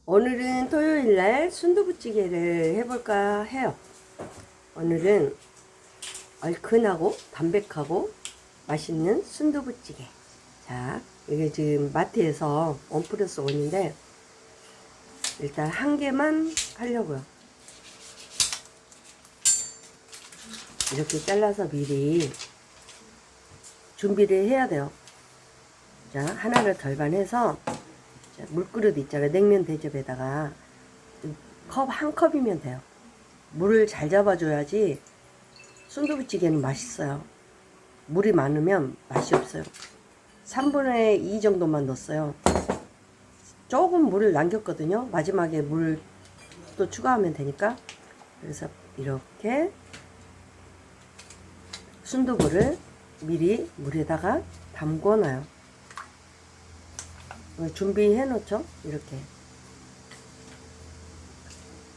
오늘은 토요일날 순두부찌개를 해볼까 해요. 오늘은 얼큰하고 담백하고 맛있는 순두부찌개. 자, 이게 지금 마트에서 1+1인데 일단 한 개만 하려고요. 이렇게 잘라서 미리 준비를 해야 돼요. 자, 하나를 절반해서 물그릇 있잖아요. 냉면 대접에다가 컵 한 컵이면 돼요. 물을 잘 잡아줘야지 순두부찌개는 맛있어요. 물이 많으면 맛이 없어요. 3분의 2 정도만 넣었어요. 조금 물을 남겼거든요. 마지막에 물 또 추가하면 되니까. 그래서 이렇게 순두부를 미리 물에다가 담궈놔요. 준비해 놓죠. 이렇게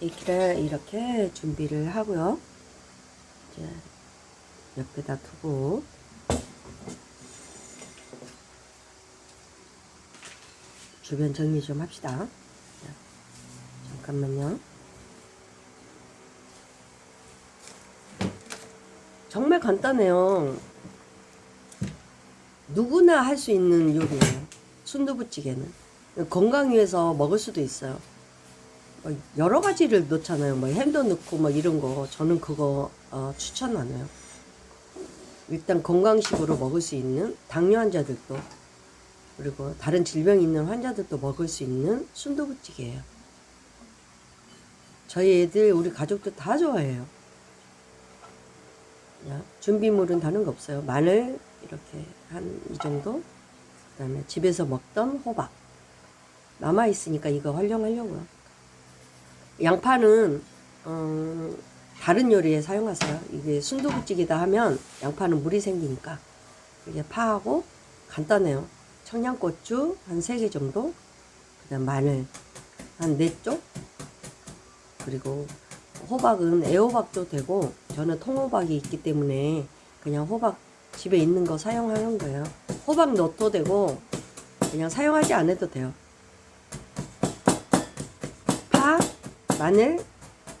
이렇게 준비를 하고요. 이제 옆에다 두고 주변 정리 좀 합시다. 자, 잠깐만요. 정말 간단해요. 누구나 할 수 있는 요리예요. 순두부찌개는 건강 위해서 먹을 수도 있어요. 여러 가지를 넣잖아요. 뭐 햄도 넣고 뭐 이런 거. 저는 그거 추천 안 해요. 일단 건강식으로 먹을 수 있는 당뇨 환자들도, 그리고 다른 질병 있는 환자들도 먹을 수 있는 순두부찌개예요. 저희 애들, 우리 가족들 다 좋아해요. 준비물은 다른 거 없어요. 마늘 이렇게 한 이 정도, 그 다음에 집에서 먹던 호박 남아있으니까 이거 활용하려고요. 양파는 다른 요리에 사용하세요. 이게 순두부찌개다 하면 양파는 물이 생기니까. 이게 파하고 간단해요. 청양고추 한 3개 정도, 그 다음 마늘 한 4쪽, 그리고 호박은 애호박도 되고, 저는 통호박이 있기 때문에 그냥 호박 집에 있는 거 사용하는 거예요. 호박 넣어도 되고 그냥 사용하지 않아도 돼요. 파, 마늘,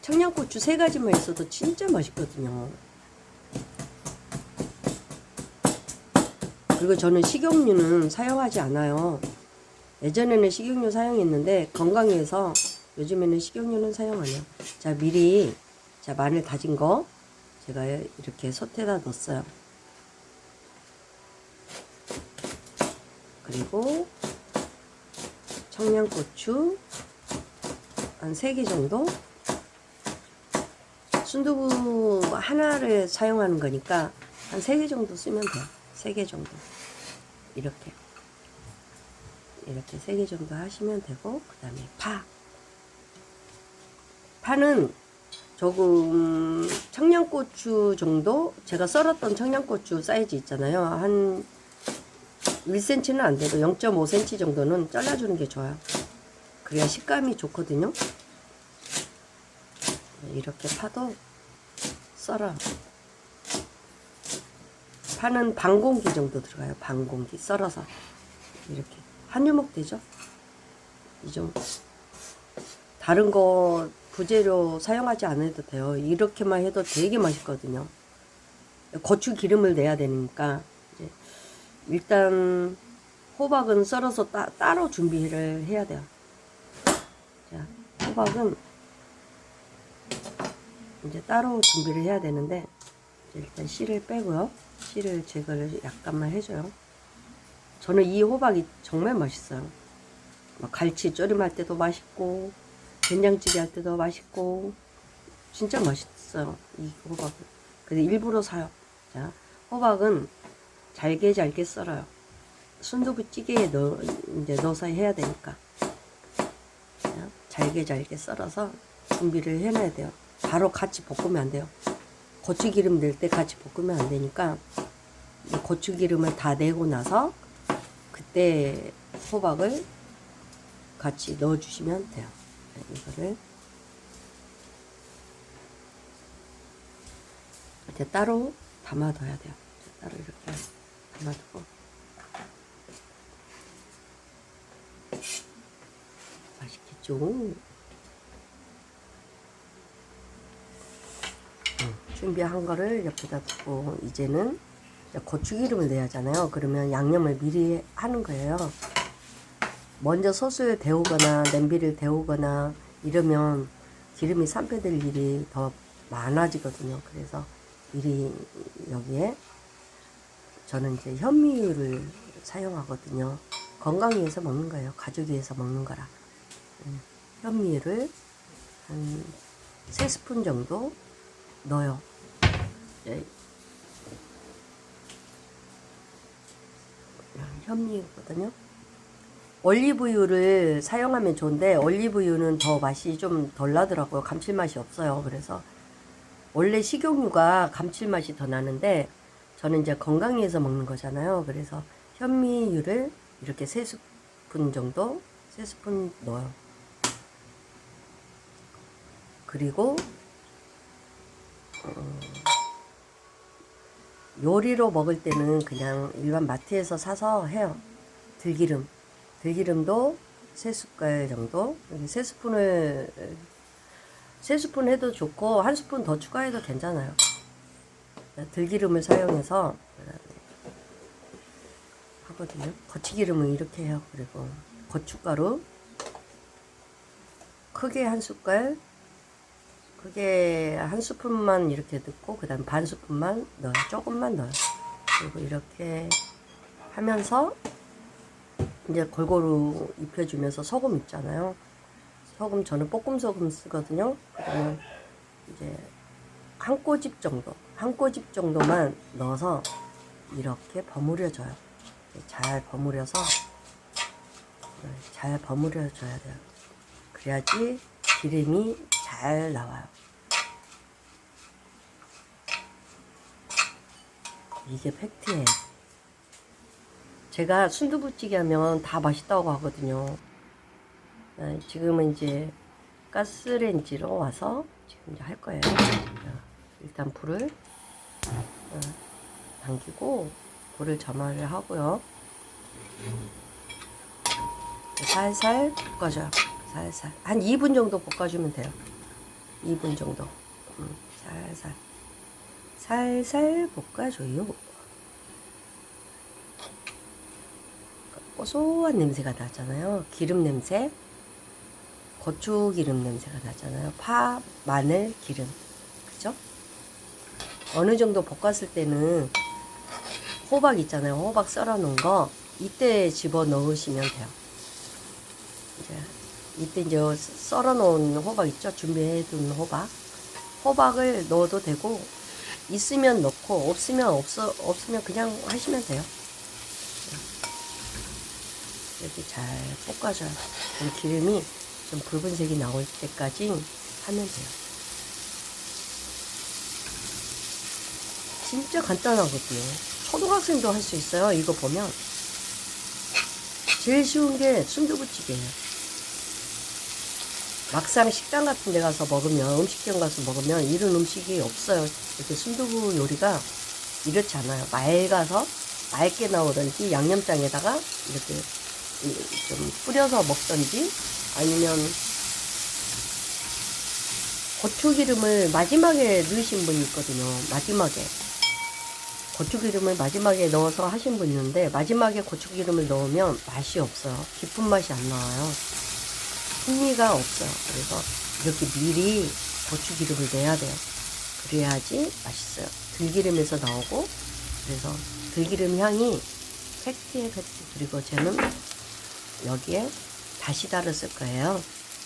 청양고추 3가지만 있어도 진짜 맛있거든요. 그리고 저는 식용유는 사용하지 않아요. 예전에는 식용유 사용했는데 건강해서 요즘에는 식용유는 사용 안 해요. 자, 미리 마늘 다진 거 제가 이렇게 솥에다 넣었어요. 그리고 청양고추 한 3개 정도. 순두부 하나를 사용하는 거니까 한 3개 정도 쓰면 돼요. 3개 정도. 이렇게 3개 정도 하시면 되고, 그 다음에 파는 조금 청양고추 정도, 제가 썰었던 청양고추 사이즈 있잖아요. 한 1cm는 안 되고 0.5cm 정도는 잘라주는 게 좋아요. 그래야 식감이 좋거든요. 이렇게 파도 썰어요. 파는 반 공기 정도 들어가요. 반 공기 썰어서 이렇게 한 유목 되죠. 이 정도. 다른 거 부재료 사용하지 않아도 돼요. 이렇게만 해도 되게 맛있거든요. 고추 기름을 내야 되니까. 이제 일단 호박은 썰어서 따로 준비를 해야 돼요. 자, 호박은 이제 따로 준비를 해야 되는데, 일단 씨를 빼고요. 씨를 제거를 약간만 해줘요. 저는 이 호박이 정말 맛있어요. 갈치 조림할 때도 맛있고, 된장찌개 할 때도 맛있고, 진짜 맛있어요. 이 호박은. 그래서 일부러 사요. 자, 호박은 잘게 썰어요. 순두부찌개에 이제 넣어서 해야 되니까. 자, 잘게 썰어서 준비를 해놔야 돼요. 바로 같이 볶으면 안 돼요. 고추기름 낼 때 같이 볶으면 안 되니까, 고추기름을 다 내고 나서 그때 호박을 같이 넣어주시면 돼요. 이거를 이제 따로 담아둬야 돼요. 따로 이렇게 담아두고, 맛있겠죠? 준비한 거를 옆에다 두고 이제는 고추기름을 내야 하잖아요. 그러면 양념을 미리 하는 거예요. 먼저 소스를 데우거나 냄비를 데우거나 이러면 기름이 산패될 일이 더 많아지거든요. 그래서 미리 여기에 저는 이제 현미유를 사용하거든요. 건강 위해서 먹는 거예요. 가족 위해서 먹는 거라. 현미유를 한 3스푼 정도 넣어요. 현미유거든요. 올리브유를 사용하면 좋은데 올리브유는 더 맛이 좀 덜 나더라고요. 감칠맛이 없어요. 그래서 원래 식용유가 감칠맛이 더 나는데 저는 이제 건강 위해서 먹는 거잖아요. 그래서 현미유를 이렇게 3스푼 정도 3스푼 넣어요. 그리고 요리로 먹을 때는 그냥 일반 마트에서 사서 해요. 들기름도 3숟갈 정도. 여기 3스푼을 3스푼 해도 좋고 1스푼 더 추가해도 괜찮아요. 들기름을 사용해서 하거든요. 고추기름은 이렇게 해요. 그리고 고춧가루 크게 1숟갈, 크게 1스푼만 이렇게 넣고 그 다음 반 스푼만 넣어요. 조금만 넣어요. 그리고 이렇게 하면서 이제 골고루 입혀주면서 소금 있잖아요. 소금 저는 볶음 소금 쓰거든요. 그러면 이제 한 꼬집 정도만 넣어서 이렇게 버무려줘요. 잘 버무려줘야 돼요. 그래야지 기름이 잘 나와요. 이게 팩트예요. 제가 순두부찌개 하면 다 맛있다고 하거든요. 지금은 이제 가스레인지로 와서 지금 이제 할 거예요. 일단 불을 당기고 불을 점화를 하고요. 살살 볶아줘요. 살살 한 2분 정도 볶아주면 돼요. 2분 정도. 살살 볶아줘요. 고소한 냄새가 나잖아요. 기름 냄새, 고추 기름 냄새가 나잖아요. 파, 마늘, 기름, 그죠? 어느 정도 볶았을 때는 호박 있잖아요. 호박 썰어 놓은 거 이때 집어 넣으시면 돼요. 이때 이제 썰어 놓은 호박 있죠? 준비해 둔 호박을 넣어도 되고 있으면 넣고 없으면 그냥 하시면 돼요. 이렇게 잘 볶아줘요. 기름이 좀 붉은색이 나올 때까지 하면 돼요. 진짜 간단하거든요. 초등학생도 할 수 있어요. 이거 보면 제일 쉬운 게 순두부찌개예요. 막상 식당 같은 데 가서 먹으면, 음식점 가서 먹으면 이런 음식이 없어요. 이렇게 순두부 요리가 이렇지 않아요. 맑게 나오든지 양념장에다가 이렇게 좀 뿌려서 먹든지 아니면 고추기름을 마지막에 넣으신 분이 있거든요. 고추기름을 마지막에 넣어서 하신 분이 있는데 마지막에 고추기름을 넣으면 맛이 없어요. 깊은 맛이 안 나와요. 풍미가 없어요. 그래서 이렇게 미리 고추기름을 내야 돼요. 그래야지 맛있어요. 들기름에서 나오고 그래서 들기름 향이 팩트에 팩트. 그리고 저는 여기에 다시다를 쓸 거예요.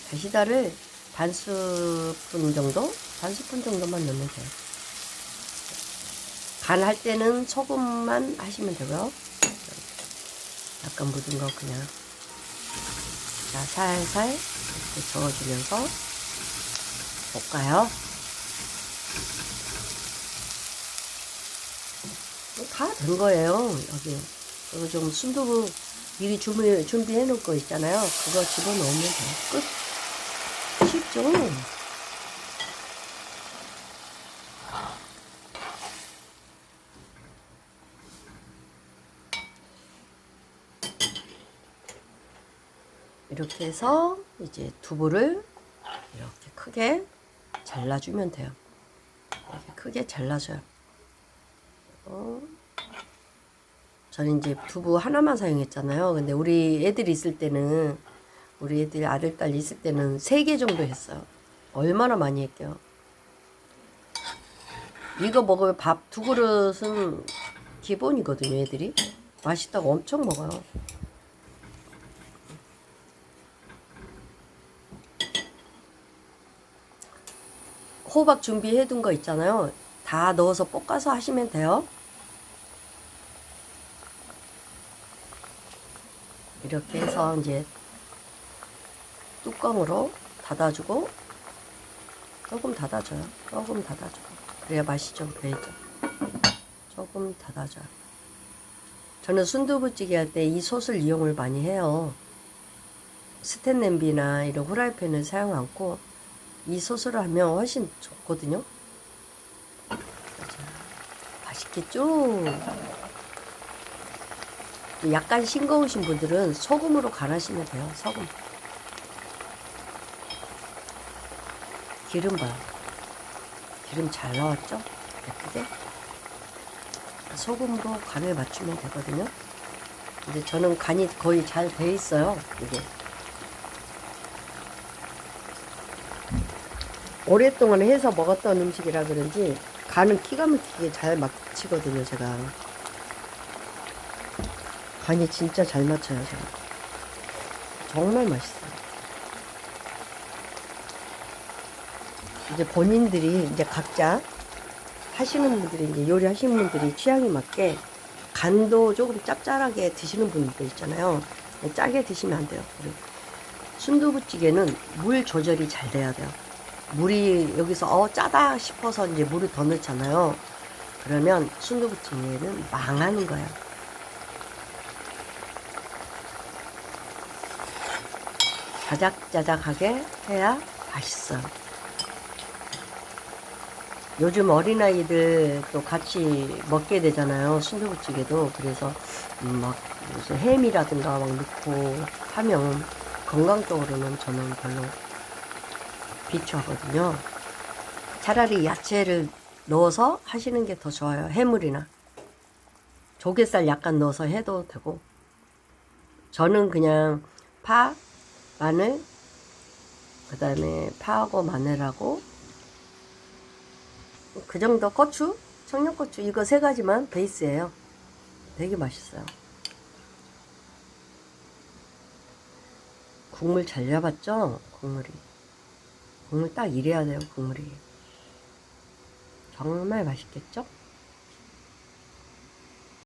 다시다를 반 스푼 정도만 넣으면 돼요. 간할 때는 소금만 하시면 되고요. 약간 묻은 거 그냥 자, 살살 이렇게 저어주면서 볶아요. 다 된 거예요. 여기 그리고 좀 순두부 미리 준비해 놓을 거 있잖아요. 그거 집어넣으면 돼요. 끝. 쉽죠? 이렇게 해서 이제 두부를 이렇게 크게 잘라주면 돼요. 이렇게 크게 잘라줘요. 저는 이제 두부 하나만 사용했잖아요. 근데 우리 애들이 있을 때는, 우리 애들 아들, 딸 있을 때는 3개 정도 했어요. 얼마나 많이 했게요. 이거 먹으면 밥 2그릇은 기본이거든요, 애들이. 맛있다고 엄청 먹어요. 호박 준비해 둔 거 있잖아요. 다 넣어서 볶아서 하시면 돼요. 이렇게 해서 이제 뚜껑으로 닫아주고, 조금 닫아줘요. 조금 닫아줘요. 그래야 맛이 좀 배죠. 조금 닫아줘요. 저는 순두부찌개 할 때 이 솥을 이용을 많이 해요. 스텐 냄비나 이런 후라이팬을 사용 않고 이 솥으로 하면 훨씬 좋거든요. 자, 맛있겠죠? 약간 싱거우신 분들은 소금으로 갈아시면 돼요. 소금. 기름 봐요. 기름 잘 나왔죠? 예쁘게. 소금으로 간을 맞추면 되거든요. 근데 저는 간이 거의 잘 돼 있어요. 이게. 오랫동안 해서 먹었던 음식이라 그런지 간은 기가 막히게 잘 맞추거든요, 제가. 간이 진짜 잘 맞춰요, 제가. 정말 맛있어요. 이제 본인들이 이제 각자 하시는 분들이, 이제 요리하시는 분들이 취향에 맞게 간도 조금 짭짤하게 드시는 분들 있잖아요. 짜게 드시면 안 돼요. 그리고 순두부찌개는 물 조절이 잘 돼야 돼요. 물이 여기서 짜다 싶어서 이제 물을 더 넣잖아요. 그러면 순두부찌개는 망하는 거예요. 자작자작하게 해야 맛있어요. 요즘 어린아이들 또 같이 먹게 되잖아요. 순두부찌개도. 그래서 막 무슨 햄이라든가 막 넣고 하면 건강적으로는 저는 별로 비추하거든요. 차라리 야채를 넣어서 하시는 게 더 좋아요. 해물이나 조개살 약간 넣어서 해도 되고. 저는 그냥 파, 마늘, 그 다음에 파하고 마늘하고 그 정도, 고추, 청양고추, 이거 3가지만 베이스예요. 되게 맛있어요. 국물 잘 잡았죠? 국물 딱 이래야 돼요. 국물이 정말 맛있겠죠?